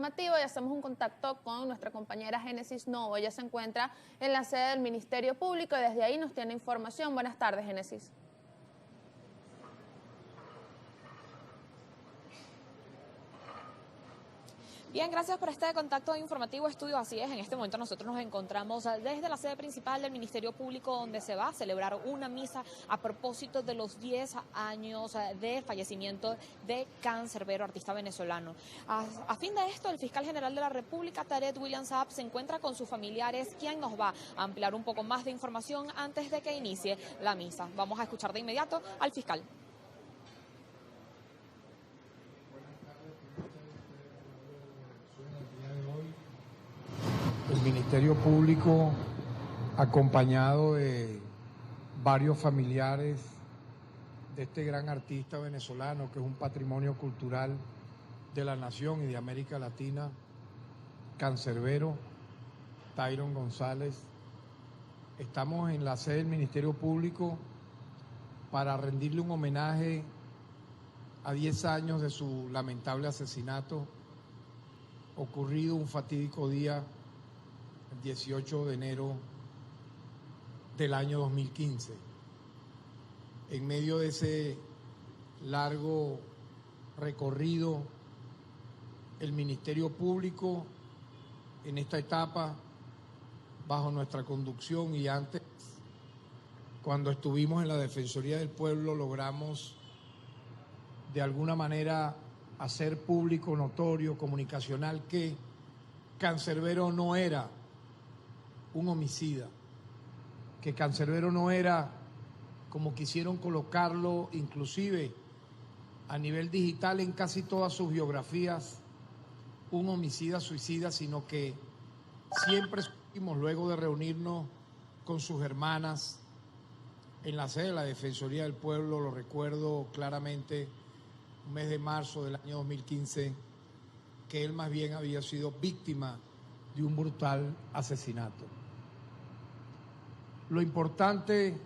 Y hacemos un contacto con nuestra compañera Génesis Novo. Ella se encuentra en la sede del Ministerio Público y desde ahí nos tiene información. Buenas tardes, Génesis. Bien, gracias por este contacto informativo estudio. Así es, en este momento nosotros nos encontramos desde la sede principal del Ministerio Público, donde se va a celebrar una misa a propósito de los 10 años de fallecimiento de Canserbero, artista venezolano. A fin de esto, el fiscal general de la República, Tarek William Saab, se encuentra con sus familiares, quien nos va a ampliar un poco más de información antes de que inicie la misa. Vamos a escuchar de inmediato al fiscal. El Ministerio Público, acompañado de varios familiares de este gran artista venezolano, que es un patrimonio cultural de la nación y de América Latina, Canserbero, Tyron González. Estamos en la sede del Ministerio Público para rendirle un homenaje a 10 años de su lamentable asesinato, ocurrido un fatídico día, el 18 de enero del año 2015. En medio de ese largo recorrido, el Ministerio Público, en esta etapa, bajo nuestra conducción y antes, cuando estuvimos en la Defensoría del Pueblo, logramos de alguna manera hacer público, notorio, comunicacional, que Canserbero no era un homicida, que Canserbero no era, como quisieron colocarlo, inclusive a nivel digital en casi todas sus biografías, un homicida suicida, sino que siempre supimos, luego de reunirnos con sus hermanas en la sede de la Defensoría del Pueblo, lo recuerdo claramente, un mes de marzo del año 2015, que él más bien había sido víctima de un brutal asesinato. Lo importante,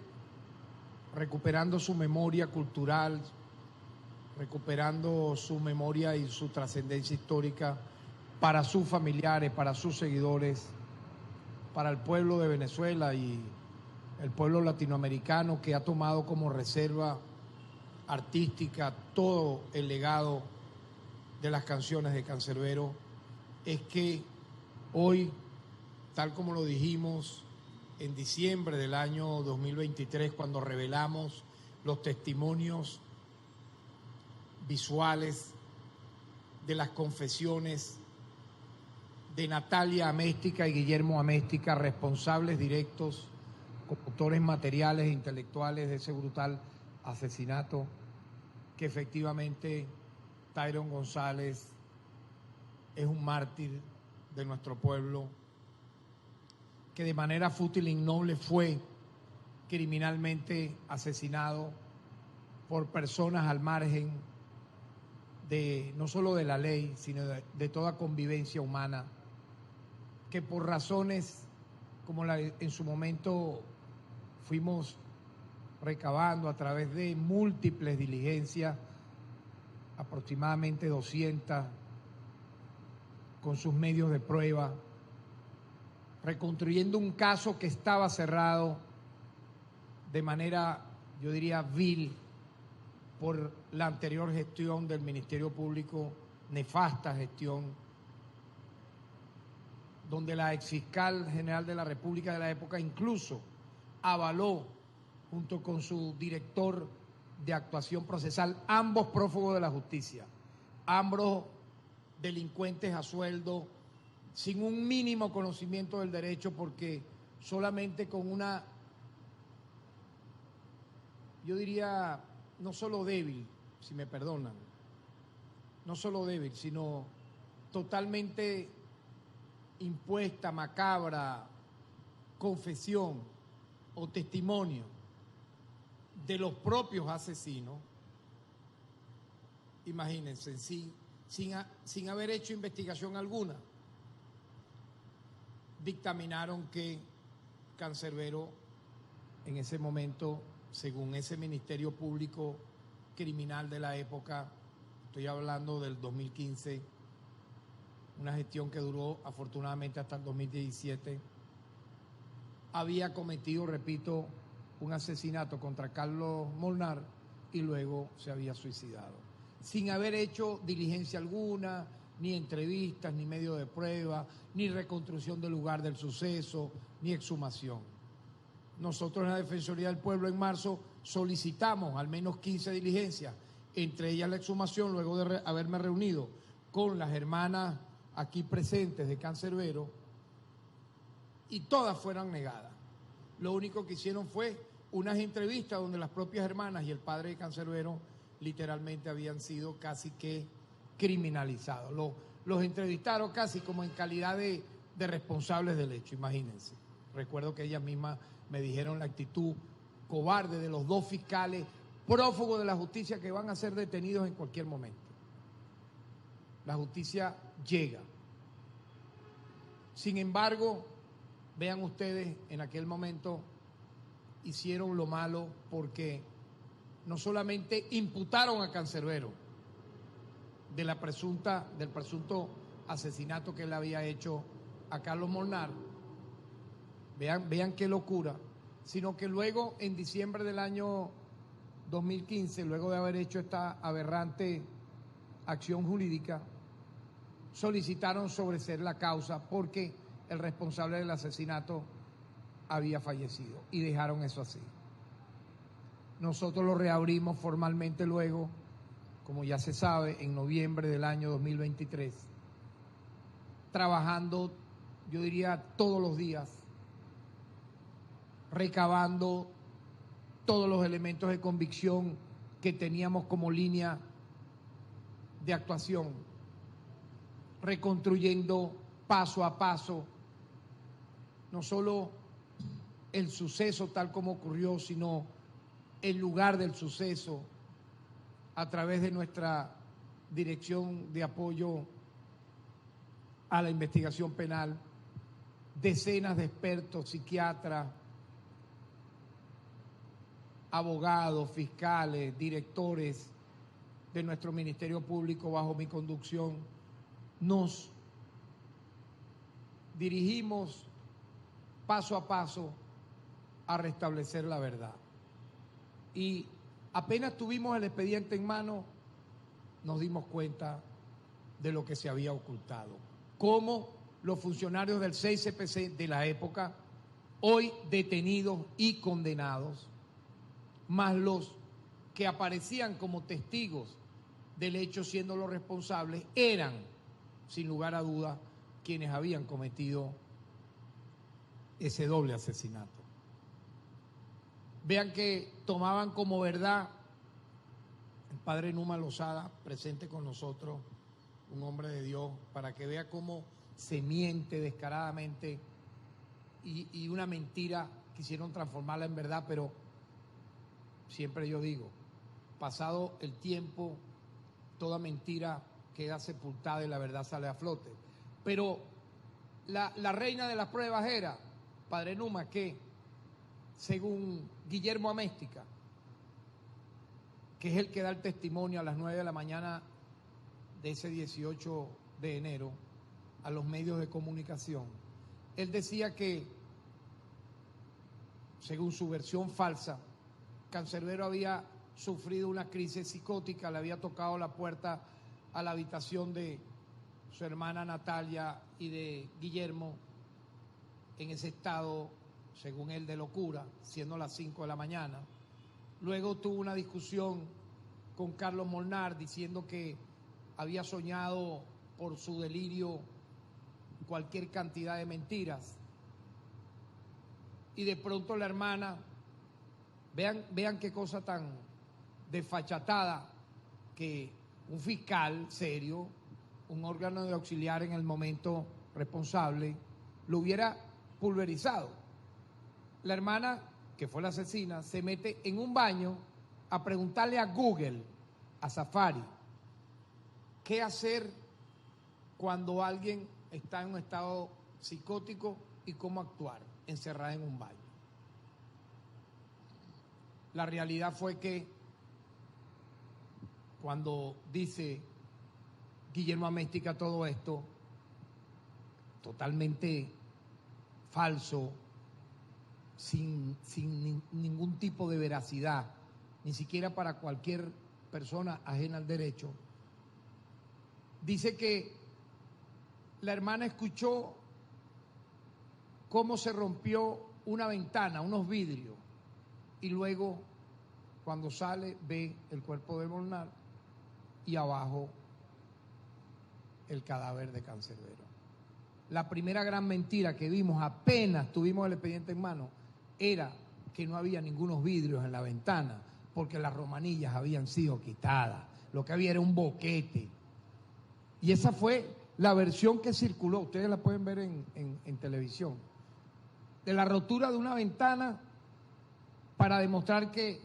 recuperando su memoria cultural, recuperando su memoria y su trascendencia histórica para sus familiares, para sus seguidores, para el pueblo de Venezuela y el pueblo latinoamericano que ha tomado como reserva artística todo el legado de las canciones de Canserbero, es que hoy, tal como lo dijimos en diciembre del año 2023, cuando revelamos los testimonios visuales de las confesiones de Natalia Améstica y Guillermo Améstica, responsables directos, autores materiales e intelectuales de ese brutal asesinato, que efectivamente Tyron González es un mártir de nuestro pueblo, que de manera fútil e ignoble fue criminalmente asesinado por personas al margen de no solo de la ley, sino de toda convivencia humana, que por razones como en su momento fuimos recabando a través de múltiples diligencias, aproximadamente 200, con sus medios de prueba, reconstruyendo un caso que estaba cerrado de manera, yo diría, vil, por la anterior gestión del Ministerio Público, nefasta gestión, donde la exfiscal general de la República de la época incluso avaló, junto con su director de actuación procesal, ambos prófugos de la justicia, ambos delincuentes a sueldo, sin un mínimo conocimiento del derecho, porque solamente con una, yo diría, no solo débil, si me perdonan, no solo débil, sino totalmente impuesta, macabra, confesión o testimonio de los propios asesinos, imagínense, sin haber hecho investigación alguna, dictaminaron que Canserbero en ese momento, según ese Ministerio Público criminal de la época, estoy hablando del 2015, una gestión que duró afortunadamente hasta el 2017, había cometido, repito, un asesinato contra Carlos Molnar y luego se había suicidado, sin haber hecho diligencia alguna, ni entrevistas, ni medio de prueba, ni reconstrucción del lugar del suceso, ni exhumación. Nosotros en la Defensoría del Pueblo en marzo solicitamos al menos 15 diligencias, entre ellas la exhumación, luego de haberme reunido con las hermanas aquí presentes de Cancerbero, y todas fueron negadas. Lo único que hicieron fue unas entrevistas donde las propias hermanas y el padre de Cancerbero literalmente habían sido casi que criminalizados. Los entrevistaron casi como en calidad de responsables del hecho, imagínense. Recuerdo que ellas mismas me dijeron la actitud cobarde de los dos fiscales prófugos de la justicia que van a ser detenidos en cualquier momento. La justicia llega. Sin embargo, vean ustedes, en aquel momento hicieron lo malo porque no solamente imputaron a Cancerbero del presunto asesinato que él había hecho a Carlos Molnar, vean qué locura, sino que luego en diciembre del año 2015, luego de haber hecho esta aberrante acción jurídica, solicitaron sobreseer la causa porque el responsable del asesinato había fallecido y dejaron eso así. Nosotros lo reabrimos formalmente luego, como ya se sabe, en noviembre del año 2023, trabajando, yo diría, todos los días, recabando todos los elementos de convicción que teníamos como línea de actuación, reconstruyendo paso a paso no solo el suceso tal como ocurrió, sino el lugar del suceso a través de nuestra Dirección de Apoyo a la Investigación Penal, decenas de expertos, psiquiatras, abogados, fiscales, directores de nuestro Ministerio Público bajo mi conducción, nos dirigimos paso a paso a restablecer la verdad. Y apenas tuvimos el expediente en mano, nos dimos cuenta de lo que se había ocultado. Cómo los funcionarios del 6CPC de la época, hoy detenidos y condenados, más los que aparecían como testigos del hecho siendo los responsables, eran, sin lugar a dudas, quienes habían cometido ese doble asesinato. Vean que tomaban como verdad el padre Numa Lozada, presente con nosotros, un hombre de Dios, para que vea cómo se miente descaradamente y una mentira quisieron transformarla en verdad, pero siempre yo digo, pasado el tiempo, toda mentira queda sepultada y la verdad sale a flote. Pero la reina de las pruebas era, padre Numa, que según Guillermo Améstica, que es el que da el testimonio a las 9 de la mañana de ese 18 de enero a los medios de comunicación, él decía que, según su versión falsa, Cancerbero había sufrido una crisis psicótica, le había tocado la puerta a la habitación de su hermana Natalia y de Guillermo en ese estado, según él, de locura, siendo las 5 de la mañana. Luego tuvo una discusión con Carlos Molnar diciendo que había soñado por su delirio cualquier cantidad de mentiras. Y de pronto la hermana, vean qué cosa tan desfachatada, que un fiscal serio, un órgano de auxiliar en el momento responsable, lo hubiera pulverizado. La hermana, que fue la asesina, se mete en un baño a preguntarle a Google, a Safari, qué hacer cuando alguien está en un estado psicótico y cómo actuar, encerrada en un baño. La realidad fue que cuando dice Guillermo Améstica todo esto, totalmente falso, sin ningún tipo de veracidad, ni siquiera para cualquier persona ajena al derecho. Dice que la hermana escuchó cómo se rompió una ventana, unos vidrios, y luego cuando sale ve el cuerpo de Molnar y abajo el cadáver de Cancerbero. La primera gran mentira que vimos apenas tuvimos el expediente en mano era que no había ningunos vidrios en la ventana porque las romanillas habían sido quitadas. Lo que había era un boquete. Y esa fue la versión que circuló, ustedes la pueden ver en televisión, de la rotura de una ventana para demostrar que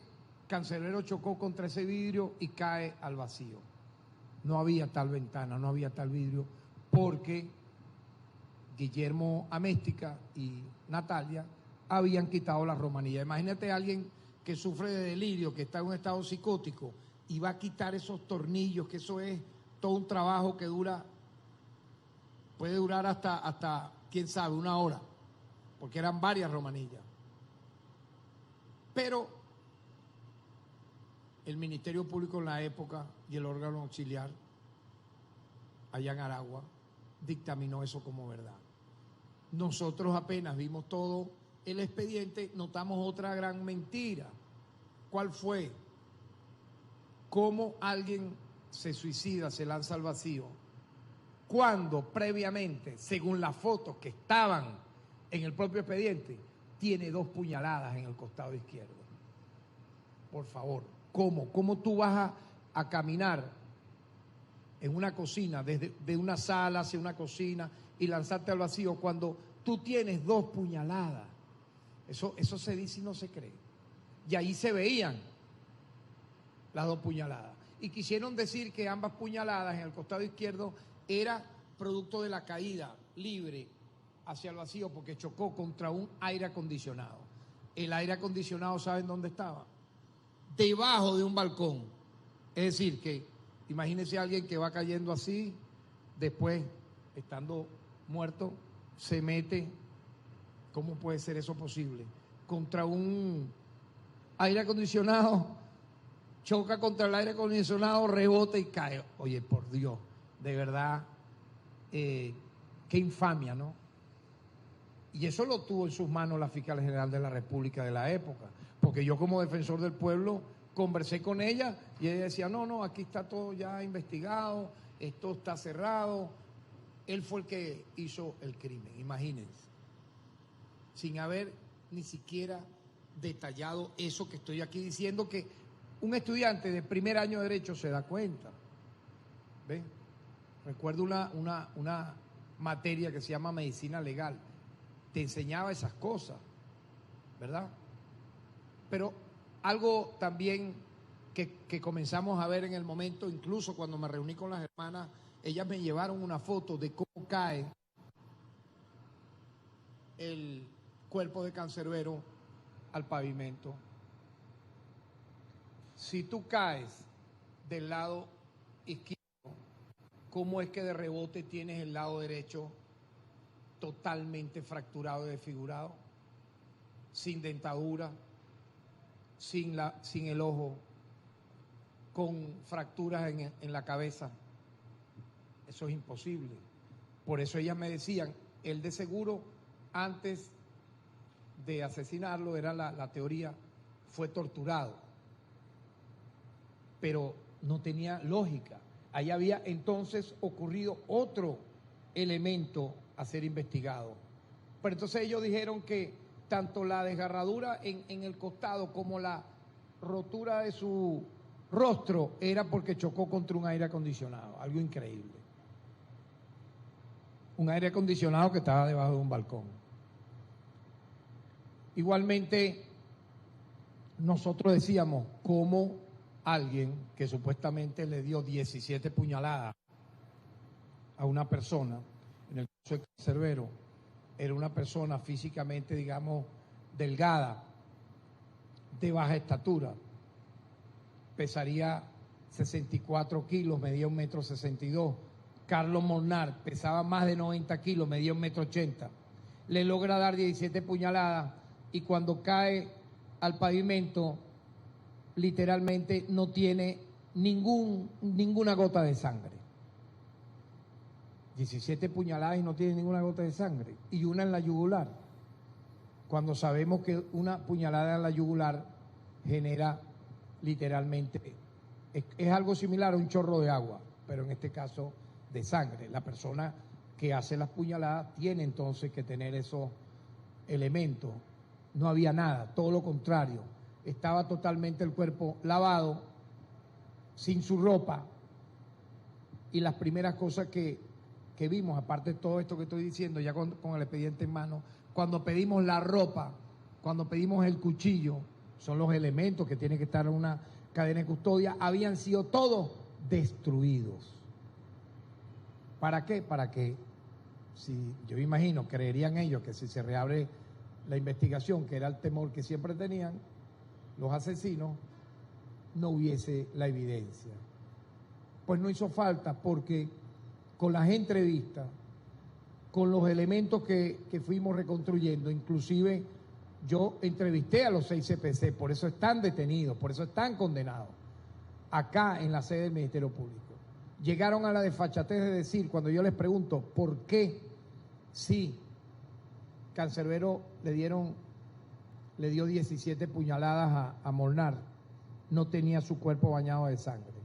Cancerbero chocó contra ese vidrio y cae al vacío. No había tal ventana, no había tal vidrio, porque Guillermo Améstica y Natalia habían quitado la romanilla. Imagínate a alguien que sufre de delirio, que está en un estado psicótico y va a quitar esos tornillos, que eso es todo un trabajo que puede durar hasta quién sabe, una hora, porque eran varias romanillas. Pero el Ministerio Público en la época y el órgano auxiliar allá en Aragua dictaminó eso como verdad. Nosotros apenas vimos todo el expediente, notamos otra gran mentira. ¿Cuál fue? ¿Cómo alguien se suicida, se lanza al vacío, cuando previamente, según las fotos que estaban en el propio expediente, tiene 2 puñaladas en el costado izquierdo? Por favor, ¿cómo tú vas a caminar en una cocina, de una sala hacia una cocina y lanzarte al vacío cuando tú tienes 2 puñaladas? Eso se dice y no se cree. Y ahí se veían las 2 puñaladas. Y quisieron decir que ambas puñaladas en el costado izquierdo era producto de la caída libre hacia el vacío porque chocó contra un aire acondicionado. El aire acondicionado, ¿saben dónde estaba? Debajo de un balcón. Es decir, que imagínense a alguien que va cayendo así, después, estando muerto, se mete, ¿cómo puede ser eso posible? Contra un aire acondicionado, choca contra el aire acondicionado, rebota y cae. Oye, por Dios, de verdad, qué infamia, ¿no? Y eso lo tuvo en sus manos la fiscal general de la República de la época, porque yo como defensor del pueblo conversé con ella y ella decía, no, aquí está todo ya investigado, esto está cerrado. Él fue el que hizo el crimen, imagínense, sin haber ni siquiera detallado eso que estoy aquí diciendo, que un estudiante de primer año de Derecho se da cuenta. ¿Ven? Recuerdo una materia que se llama Medicina Legal, te enseñaba esas cosas, ¿verdad? Pero algo también que comenzamos a ver en el momento, incluso cuando me reuní con las hermanas, ellas me llevaron una foto de cómo cae el cuerpo de Cancerbero al pavimento. Si tú caes del lado izquierdo, ¿cómo es que de rebote tienes el lado derecho totalmente fracturado y desfigurado? Sin dentadura, sin el ojo, con fracturas en la cabeza. Eso es imposible. Por eso ellas me decían, él de seguro, antes de asesinarlo, era la teoría, fue torturado. Pero no tenía lógica. Ahí había entonces ocurrido otro elemento a ser investigado. Pero entonces ellos dijeron que tanto la desgarradura en el costado como la rotura de su rostro era porque chocó contra un aire acondicionado, algo increíble. Un aire acondicionado que estaba debajo de un balcón. Igualmente, nosotros decíamos, ¿cómo alguien que supuestamente le dio 17 puñaladas a una persona, en el caso de Cancerbero, era una persona físicamente, digamos, delgada, de baja estatura, pesaría 64 kilos, medía 1,62 m, Carlos Molnar, pesaba más de 90 kilos, medía 1,80 m. Le logra dar 17 puñaladas y cuando cae al pavimento, literalmente no tiene ninguna gota de sangre. 17 puñaladas y no tiene ninguna gota de sangre. Y una en la yugular. Cuando sabemos que una puñalada en la yugular genera literalmente, es algo similar a un chorro de agua, pero en este caso de sangre. La persona que hace las puñaladas tiene entonces que tener esos elementos. No había nada, todo lo contrario. Estaba totalmente el cuerpo lavado, sin su ropa, y las primeras cosas que vimos, aparte de todo esto que estoy diciendo, ya con el expediente en mano, cuando pedimos la ropa, cuando pedimos el cuchillo, son los elementos que tienen que estar en una cadena de custodia, habían sido todos destruidos. ¿Para qué? Para que, si yo imagino, creerían ellos que si se reabre la investigación, que era el temor que siempre tenían los asesinos, no hubiese la evidencia. Pues no hizo falta, porque con las entrevistas, con los elementos que fuimos reconstruyendo, inclusive yo entrevisté a los 6 CPC, por eso están detenidos, por eso están condenados, acá en la sede del Ministerio Público. Llegaron a la desfachatez de decir, cuando yo les pregunto, ¿por qué si Cancerbero le dio 17 puñaladas a Molnar, no tenía su cuerpo bañado de sangre?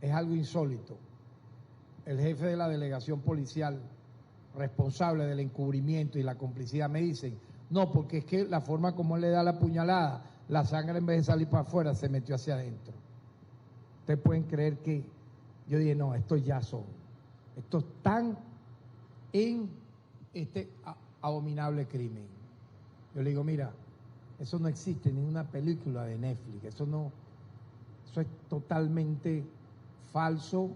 Es algo insólito. El jefe de la delegación policial, responsable del encubrimiento y la complicidad, me dicen, no, porque es que la forma como él le da la puñalada, la sangre en vez de salir para afuera se metió hacia adentro. Ustedes pueden creer que yo dije, no, estos están en este abominable crimen. Yo le digo, mira, eso no existe en ninguna película de Netflix, eso es totalmente falso.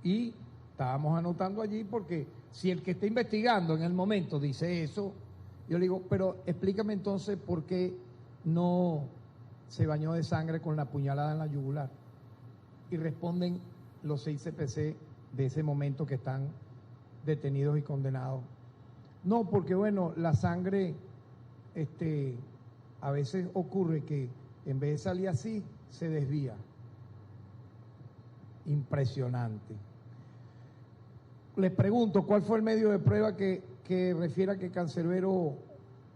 Y estábamos anotando allí porque si el que está investigando en el momento dice eso, yo le digo, pero explícame entonces por qué no se bañó de sangre con la puñalada en la yugular. Y responden los 6 CPC de ese momento que están detenidos y condenados. No, porque bueno, la sangre, a veces ocurre que en vez de salir así, se desvía. Impresionante. Les pregunto, ¿cuál fue el medio de prueba que refiere a que Cancerbero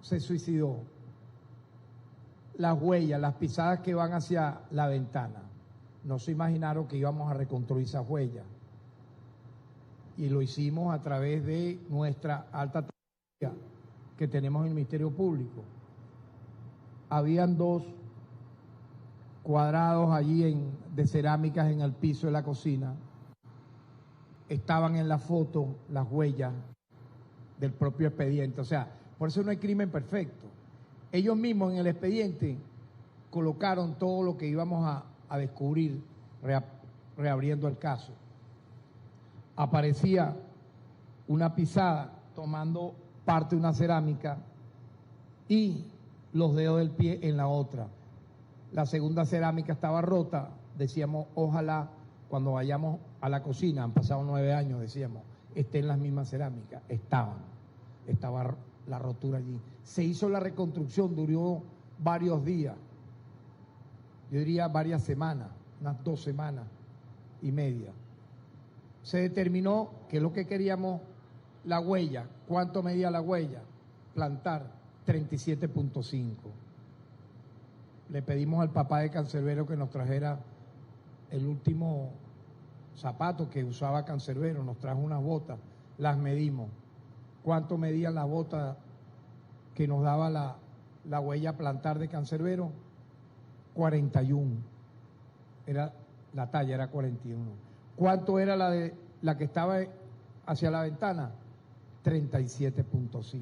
se suicidó? Las huellas, las pisadas que van hacia la ventana. No se imaginaron que íbamos a reconstruir esas huellas. Y lo hicimos a través de nuestra alta tecnología que tenemos en el Ministerio Público. Habían 2 cuadrados allí de cerámicas en el piso de la cocina. Estaban en la foto las huellas del propio expediente. O sea, por eso no hay crimen perfecto. Ellos mismos en el expediente colocaron todo lo que íbamos a descubrir reabriendo el caso. Aparecía una pisada tomando parte de una cerámica y los dedos del pie en la otra. La segunda cerámica estaba rota. Decíamos, ojalá cuando vayamos a la cocina, han pasado 9 años, decíamos, estén las mismas cerámicas. Estaba la rotura allí. Se hizo la reconstrucción, duró varios días, yo diría varias semanas, unas 2 semanas y media. Se determinó que lo que queríamos, la huella, ¿cuánto medía la huella? Plantar 37.5. Le pedimos al papá de Cancerbero que nos trajera el último zapato que usaba Cancerbero, nos trajo unas botas, las medimos. ¿Cuánto medían las botas que nos daba la huella plantar de Cancerbero? 41. La talla era 41. ¿Cuánto era la que estaba hacia la ventana? 37.5.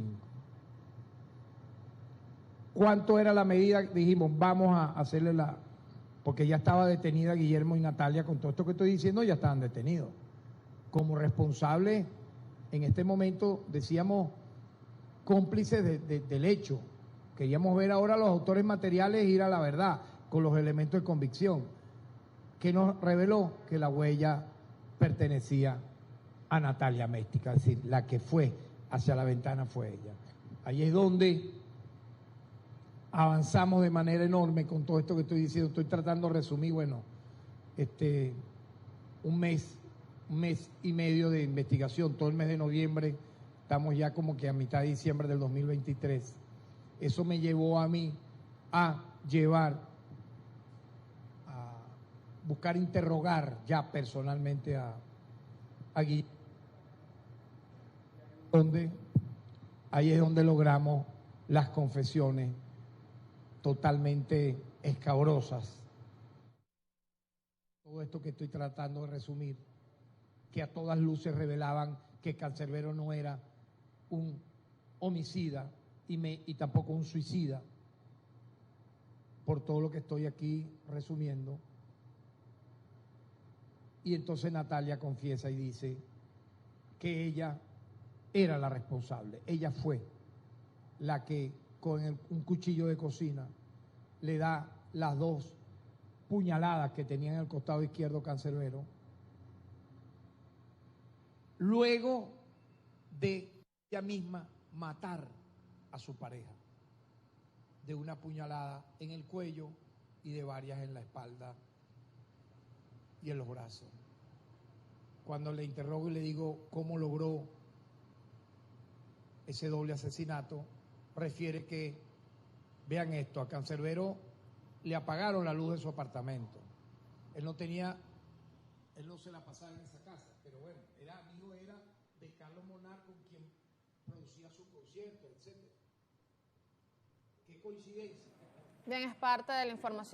¿Cuánto era la medida? Dijimos, vamos a hacerle porque ya estaba detenida Guillermo y Natalia, con todo esto que estoy diciendo, ya estaban detenidos. Como responsables, en este momento, decíamos, cómplices del hecho. Queríamos ver ahora a los autores materiales e ir a la verdad, con los elementos de convicción. Que nos reveló que la huella pertenecía a Natalia Améstica, es decir, la que fue hacia la ventana fue ella. Ahí es donde avanzamos de manera enorme con todo esto que estoy diciendo. Estoy tratando de resumir, bueno, un mes y medio de investigación, todo el mes de noviembre, estamos ya como que a mitad de diciembre del 2023. Eso me llevó a mí a buscar interrogar ya personalmente a Guillermo. Ahí es donde logramos las confesiones totalmente escabrosas. Todo esto que estoy tratando de resumir, que a todas luces revelaban que Cancerbero no era un homicida y tampoco un suicida, por todo lo que estoy aquí resumiendo. Y entonces Natalia confiesa y dice que ella era la responsable. Ella fue la que con un cuchillo de cocina le da las 2 puñaladas que tenía en el costado izquierdo Cancerbero, luego de ella misma matar a su pareja, de una puñalada en el cuello y de varias en la espalda y en los brazos. Cuando le interrogo y le digo cómo logró ese doble asesinato, refiere que, vean esto, a Cancerbero le apagaron la luz de su apartamento. Él no se la pasaba en esa casa, pero bueno, era amigo de Carlos Monar, con quien producía su concierto, etc. Qué coincidencia. Bien, es parte de la información.